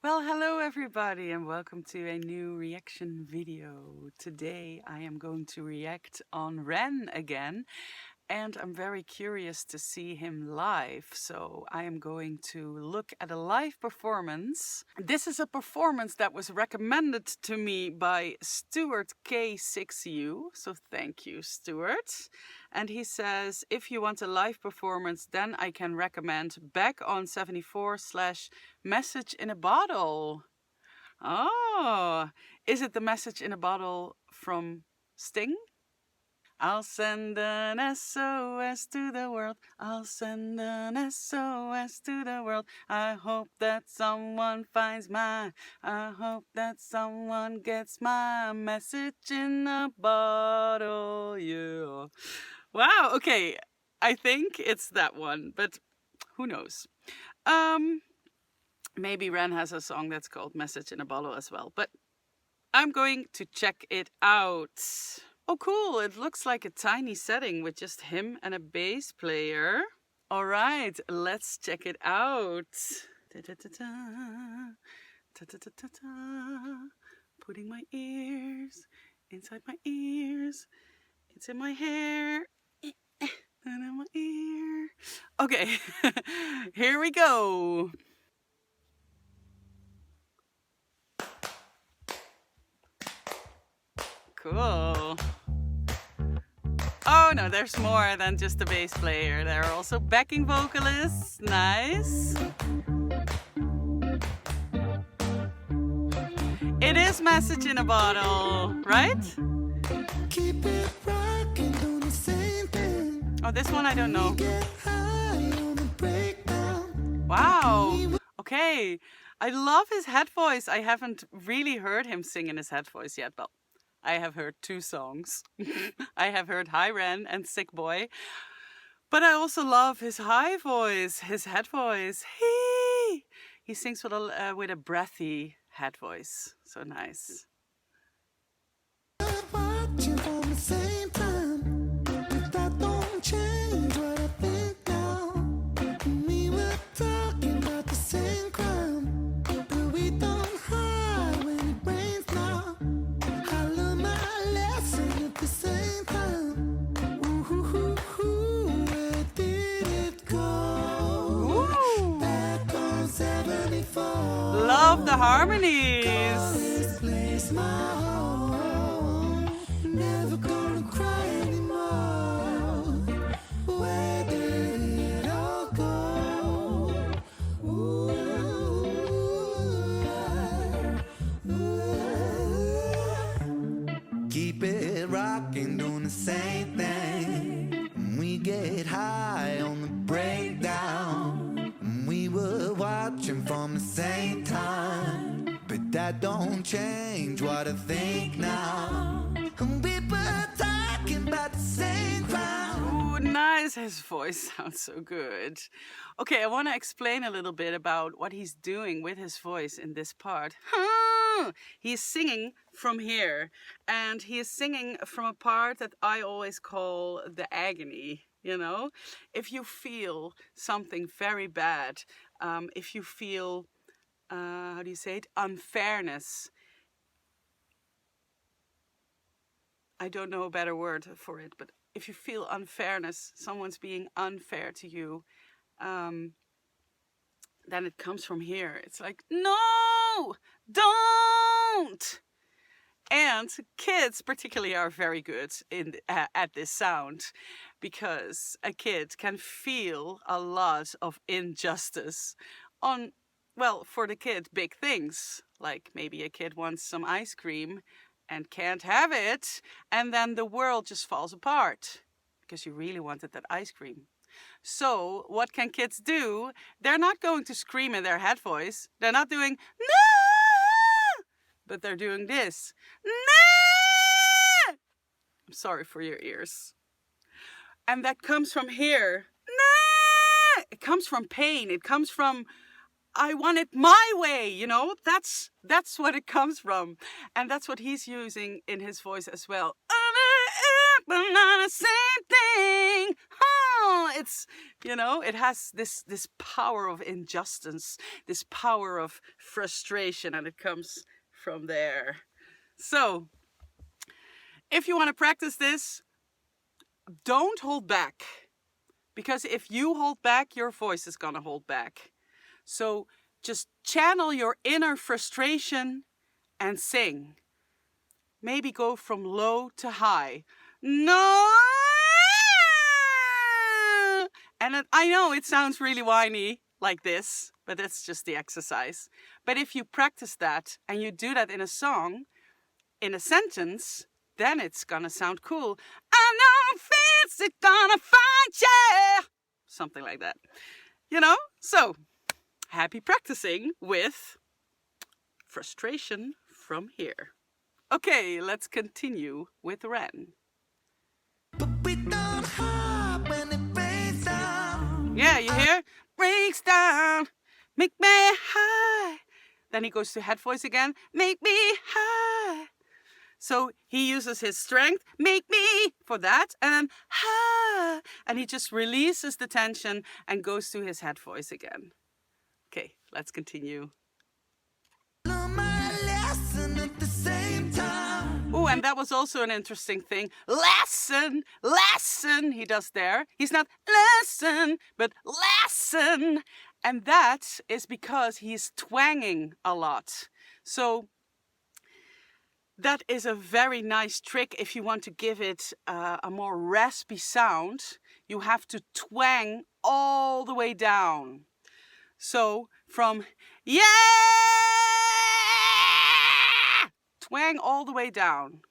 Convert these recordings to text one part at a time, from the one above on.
Well, hello everybody and welcome to a new reaction video. Today I am going to react on Ren again, and I'm very curious to see him live. So I am going to look at a live performance. This is a performance that was recommended to me by Stuart K6U. So thank you, Stuart. And he says, if you want a live performance, then I can recommend Back on 74/Message in a Bottle. Oh, is it the Message in a Bottle from Sting? I'll send an SOS to the world. I'll send an SOS to the world. I hope that someone finds I hope that someone gets my message in a bottle. Yeah. Wow, okay. I think it's that one, but who knows? Maybe Ren has a song that's called Message in a Bottle as well, but I'm going to check it out. Oh, cool. It looks like a tiny setting with just him and a bass player. All right, let's check it out. Putting my ears inside my ears. It's in my hair. And in my ear. Okay, here we go. Cool. Oh no, there's more than just the bass player. There are also backing vocalists. Nice. It is Message in a Bottle, right? Keep it rocking, doing the same thing. Oh, this one I don't know. Wow. Okay. I love his head voice. I haven't really heard him sing in his head voice yet, but I have heard 2 songs. I have heard Hi Ren and Sick Boy. But I also love his high voice, his head voice. He sings with a breathy head voice. So nice. Love the harmonies. Never gonna cry anymore. Where did it all go? Keep it rocking, doing the same thing. We get high on the breakdown. We were watching from the same time, but that don't change what I think now. People talking about the same crowd. Ooh, nice. His voice sounds so good. Okay, I want to explain a little bit about what he's doing with his voice in this part. He's singing from here, and he is singing from a part that I always call the agony. You know, if you feel something very bad, if you feel, how do you say it, unfairness. I don't know a better word for it, but if you feel unfairness, someone's being unfair to you, then it comes from here. It's like, no, don't. And kids particularly are very good at this sound, because a kid can feel a lot of injustice on, well, for the kid, big things. Like maybe a kid wants some ice cream and can't have it, and then the world just falls apart because you really wanted that ice cream. So what can kids do? They're not going to scream in their head voice. They're not doing, no! But they're doing this. No! I'm sorry for your ears. And that comes from here. No! It comes from pain. It comes from, I want it my way, you know? That's what it comes from. And that's what he's using in his voice as well. But not the same thing. oh, it's, you know, it has this power of injustice, this power of frustration, and it comes from there. So, if you want to practice this, don't hold back. Because if you hold back, your voice is going to hold back. So just channel your inner frustration and sing. Maybe go from low to high. No! And I know it sounds really whiny like this, but that's just the exercise. But if you practice that and you do that in a song, in a sentence, then it's gonna sound cool. I know it's gonna find you. Something like that. You know? So, happy practicing with frustration from here. Okay, let's continue with Ren. But we don't hide when it breaks down. Yeah, you hear? Breaks down. Make me high. Then he goes to head voice again. Make me high. So he uses his strength, make me, for that, and then ha, and he just releases the tension and goes to his head voice again. Okay, let's continue. Learn my lesson at the same time. Oh, and that was also an interesting thing. Lesson, lesson, he does there. He's not lesson, but lesson. And that is because he's twanging a lot. So that is a very nice trick if you want to give it a more raspy sound. You have to twang all the way down. So from yeah, twang all the way down.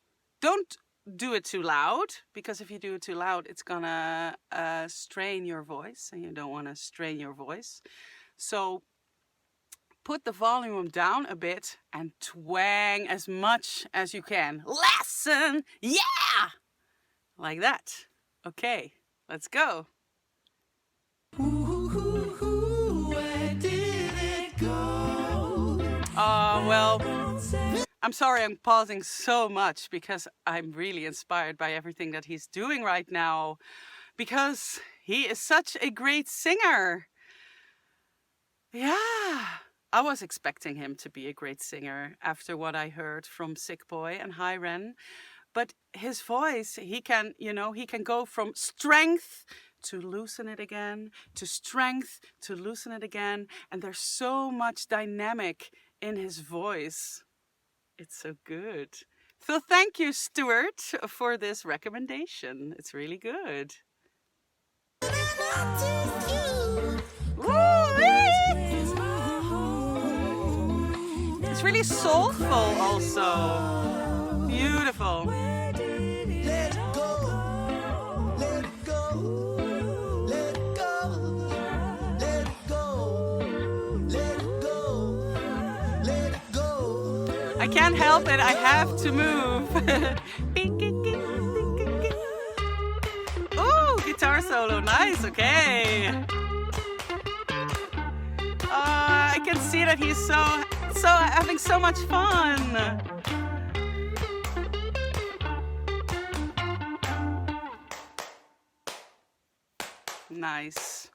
Don't do it too loud, because if you do it too loud, it's gonna strain your voice, and you don't want to strain your voice. So put the volume down a bit and twang as much as you can. Lesson, yeah! Like that. Okay, let's go. Where did it go? Well, I'm sorry I'm pausing so much because I'm really inspired by everything that he's doing right now, because he is such a great singer. Yeah. I was expecting him to be a great singer after what I heard from Sick Boy and Hi Ren. But his voice, he can go from strength to loosen it again, to strength to loosen it again. And there's so much dynamic in his voice. It's so good. So thank you, Stuart, for this recommendation. It's really good. It's really soulful also. Beautiful. Let it go. Let it go. Let it go. Let it go. Let it go. Let it go. I can't help it. I have to move. Ooh, guitar solo. Nice. Okay. I can see that he's so having so much fun. Nice.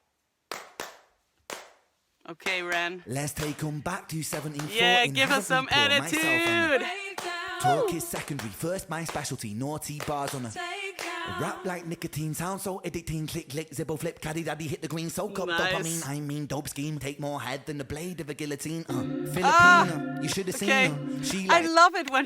Okay, Ren. Let's take them back to 1714. Yeah, give us some attitude. Talk is secondary, first my specialty. Naughty bars on a rap like nicotine, sound so addicting. Click, click, zibble, flip, caddy, daddy, hit the green. Soak up Nice. dopamine, I mean dope scheme. Take more head than the blade of a guillotine. Filipina, you should have seen Okay. her. She I like love it when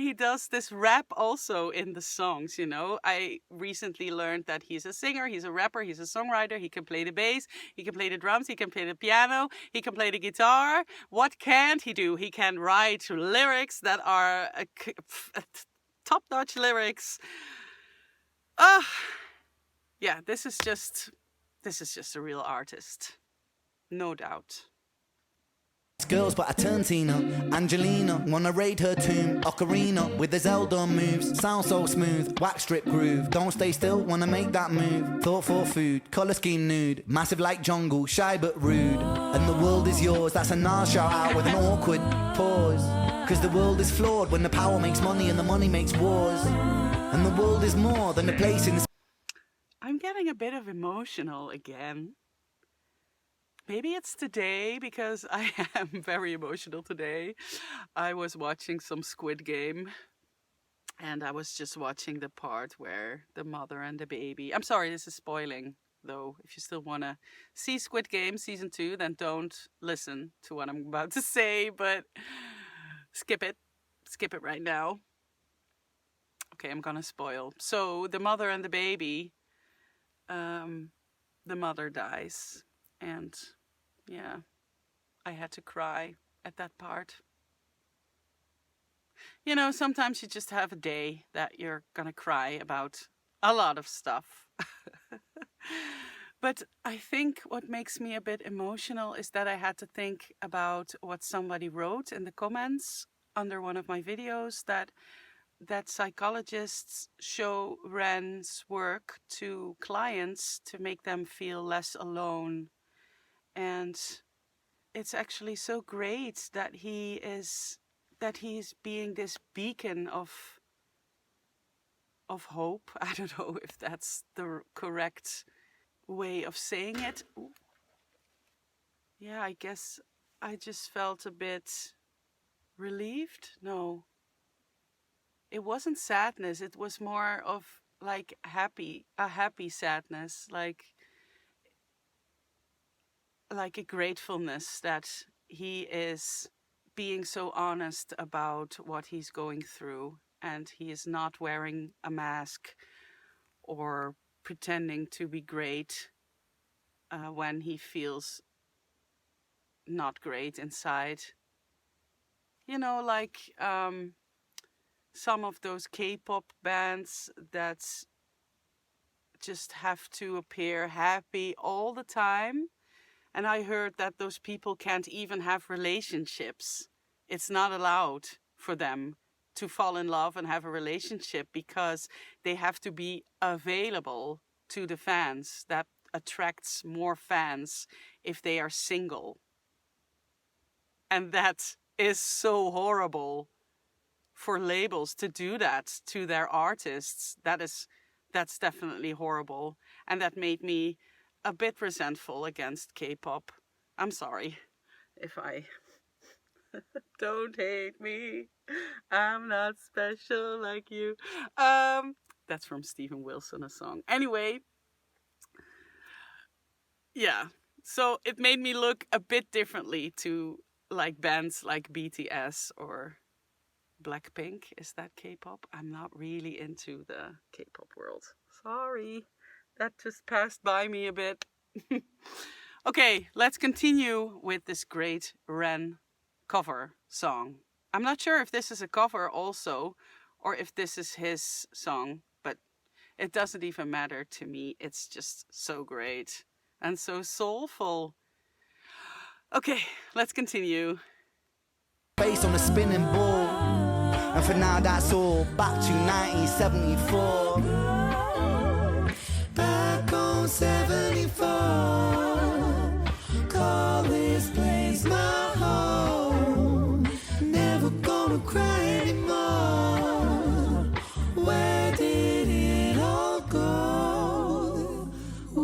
he does this rap also in the songs, you know. I recently learned that he's a singer, he's a rapper, he's a songwriter, he can play the bass, he can play the drums, he can play the piano, he can play the guitar. What can't he do? He can write lyrics that are top-notch lyrics. Yeah, this is just a real artist. No doubt. girls, but I turn Tina. Angelina, wanna raid her tomb. Ocarina with the Zelda moves. Sound so smooth, wax strip groove. Don't stay still, wanna make that move. Thought for food, colour scheme nude. Massive like jungle, shy but rude. And the world is yours, that's a Nas shout out with an awkward pause. Cause the world is flawed when the power makes money and the money makes wars. And the world is more than a place in the... I'm getting getting a bit of emotional again. Maybe it's today because I am very emotional today. I was watching some Squid Game and I was just watching the part where the mother and the baby. I'm sorry, this is spoiling though. If you still want to see Squid Game season 2, then don't listen to what I'm about to say, but skip it. Skip it right now. Okay, I'm gonna spoil. So the mother and the baby, the mother dies. And yeah, I had to cry at that part. You know, sometimes you just have a day that you're gonna cry about a lot of stuff. But I think what makes me a bit emotional is that I had to think about what somebody wrote in the comments under one of my videos, that psychologists show Rens' work to clients to make them feel less alone. And it's actually so great that he's being this beacon of hope. I don't know if that's the correct way of saying it. Yeah, I guess I just felt a bit relieved. No, it wasn't sadness. It was more of like a happy sadness, like a gratefulness that he is being so honest about what he's going through, and he is not wearing a mask or pretending to be great when he feels not great inside. You know, like some of those K-pop bands that just have to appear happy all the time. And I heard that those people can't even have relationships. It's not allowed for them to fall in love and have a relationship because they have to be available to the fans. That attracts more fans if they are single. And that is so horrible for labels to do that to their artists. That's definitely horrible. And that made me a bit resentful against K-pop. I'm sorry if I... Don't hate me. I'm not special like you. That's from Steven Wilson, a song. Anyway, yeah. So it made me look a bit differently to like bands like BTS or Blackpink. Is that K-pop? I'm not really into the K-pop world. Sorry. That just passed by me a bit. Okay, let's continue with this great Ren cover song. I'm not sure if this is a cover also, or if this is his song, but it doesn't even matter to me. It's just so great and so soulful. Okay, let's continue. Face on a spinning ball, and for now that's all. Back to 1974. Back on 74. Call this place my home. Never gonna cry anymore. Where did it all go? Ooh,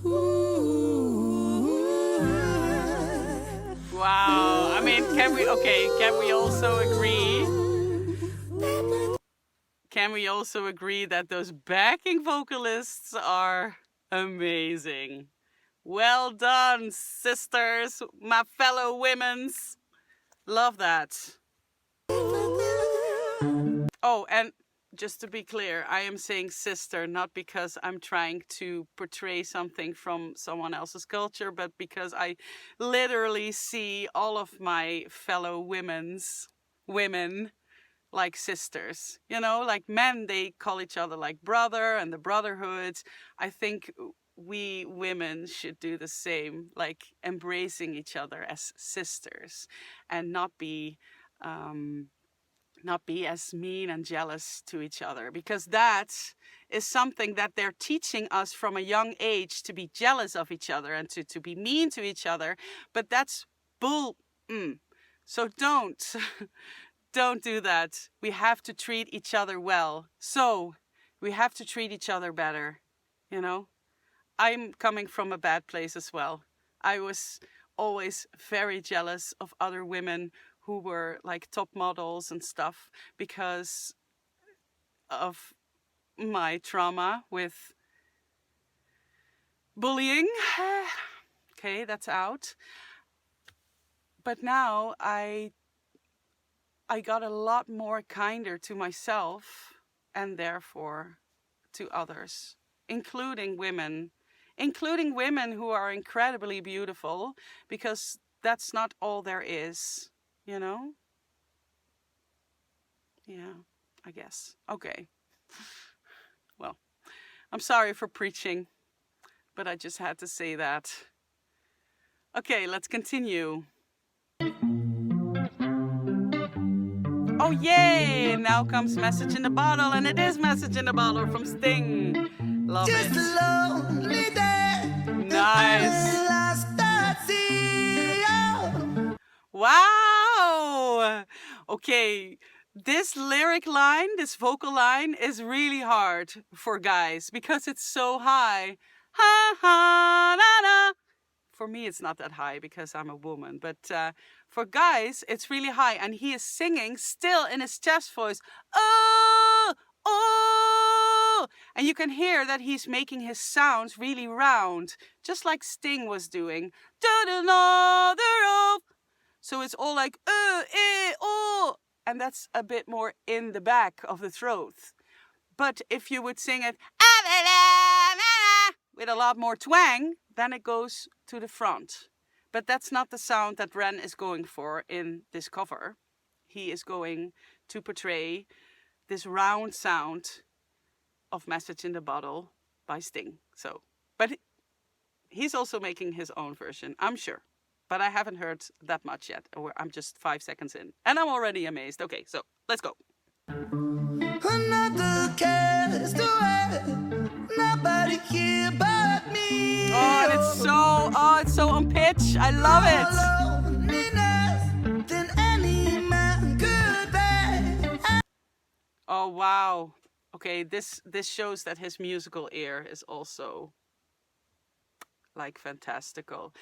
ooh. Wow. I mean, can we also agree? Can we also agree that those backing vocalists are amazing? Well done, sisters, my fellow women's. Love that. Oh, and just to be clear, I am saying sister not because I'm trying to portray something from someone else's culture, but because I literally see all of my fellow women like sisters. You know, like men, they call each other like brother and the brotherhood. I think we women should do the same, like embracing each other as sisters and not be as mean and jealous to each other, because that is something that they're teaching us from a young age, to be jealous of each other and to be mean to each other. But that's bull. So don't do that. We have to treat each other well. So we have to treat each other better, you know? I'm coming from a bad place as well. I was always very jealous of other women who were like top models and stuff because of my trauma with bullying. Okay, that's out. But now I got a lot more kinder to myself and therefore to others, including women who are incredibly beautiful, because that's not all there is, you know? Yeah, I guess. Okay. Well, I'm sorry for preaching, but I just had to say that. Okay, let's continue. Oh yay! Now comes Message in the Bottle, and it is Message in the Bottle from Sting. Love Just it. a lonely day. Nice. Wow! Okay, this lyric line, this vocal line is really hard for guys because it's so high. Ha ha na na. For me, it's not that high because I'm a woman, but for guys, it's really high. And he is singing still in his chest voice. Oh, oh. And you can hear that he's making his sounds really round, just like Sting was doing. So it's all like, oh. And that's a bit more in the back of the throat. But if you would sing it with a lot more twang, then it goes to the front. But that's not the sound that Ren is going for in this cover. He is going to portray this round sound of Message in the Bottle by Sting. So, but he's also making his own version, I'm sure. But I haven't heard that much yet, or I'm just 5 seconds in. And I'm already amazed. Okay, so let's go. Another castaway, nobody here but me. Oh, and it's so on pitch. I love it. Than any man could bear. Oh wow. Okay, this shows that his musical ear is also like fantastical.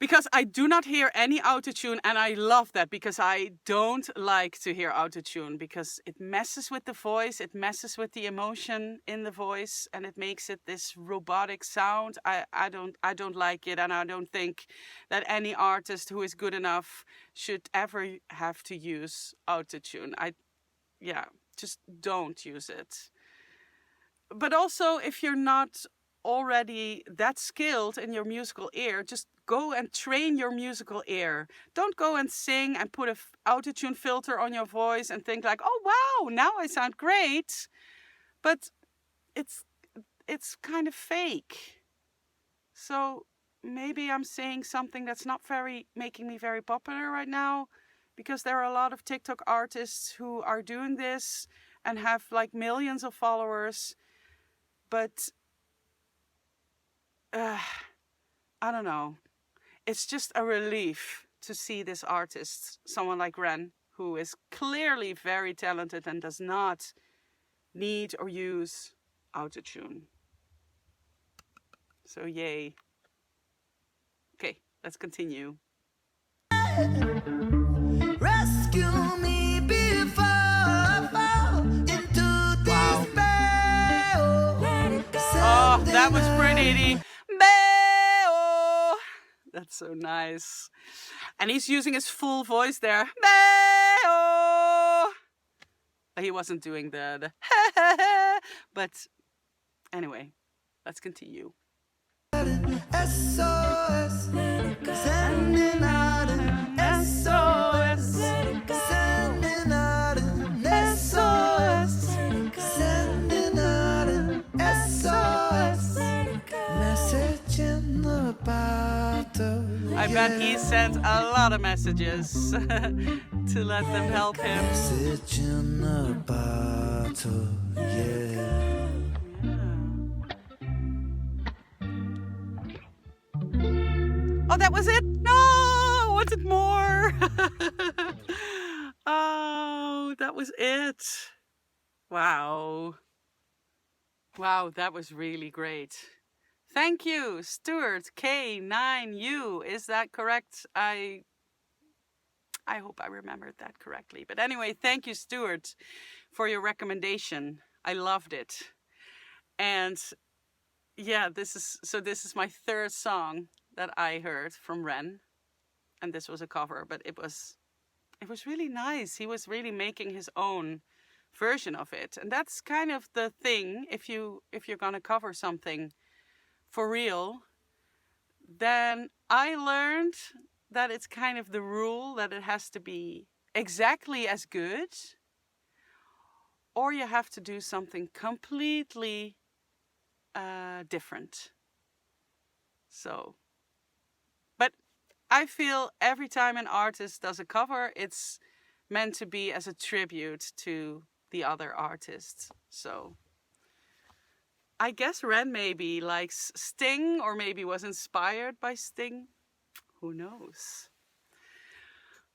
Because I do not hear any autotune, and I love that because I don't like to hear autotune because it messes with the voice, it messes with the emotion in the voice, and it makes it this robotic sound. I don't like it, and I don't think that any artist who is good enough should ever have to use autotune. Just don't use it. But also, if you're not already that skilled in your musical ear, just go and train your musical ear. Don't go and sing and put a autotune filter on your voice and think like, oh wow, now I sound great. But it's kind of fake. So maybe I'm saying something that's not making me very popular right now, because there are a lot of TikTok artists who are doing this and have like millions of followers. But I don't know. It's just a relief to see this artist, someone like Ren, who is clearly very talented and does not need or use autotune. So yay. Okay, let's continue. Rescue me before I fall into despair. Oh, that was pretty. That's so nice. And he's using his full voice there. He wasn't doing the but anyway, let's continue. SOS, sending out an SOS, sending out an SOS, sending out an SOS, message in the bottle. I bet he sent a lot of messages to let them help him. Message in the bottle, yeah. Oh, that was it? No, was it more? that was it. Wow. Wow, that was really great. Thank you, Stuart K9U. Is that correct? I hope I remembered that correctly. But anyway, thank you, Stuart, for your recommendation. I loved it. And yeah, this is my third song that I heard from Ren. And this was a cover, but it was really nice. He was really making his own version of it. And that's kind of the thing, if you're gonna cover something for real, then I learned that it's kind of the rule that it has to be exactly as good, or you have to do something completely different. So, but I feel every time an artist does a cover, it's meant to be as a tribute to the other artists. So I guess Ren maybe likes Sting, or maybe was inspired by Sting. Who knows?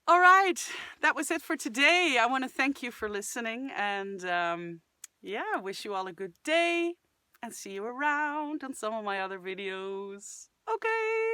All right, that was it for today. I want to thank you for listening, and yeah, wish you all a good day, and see you around on some of my other videos. Okay.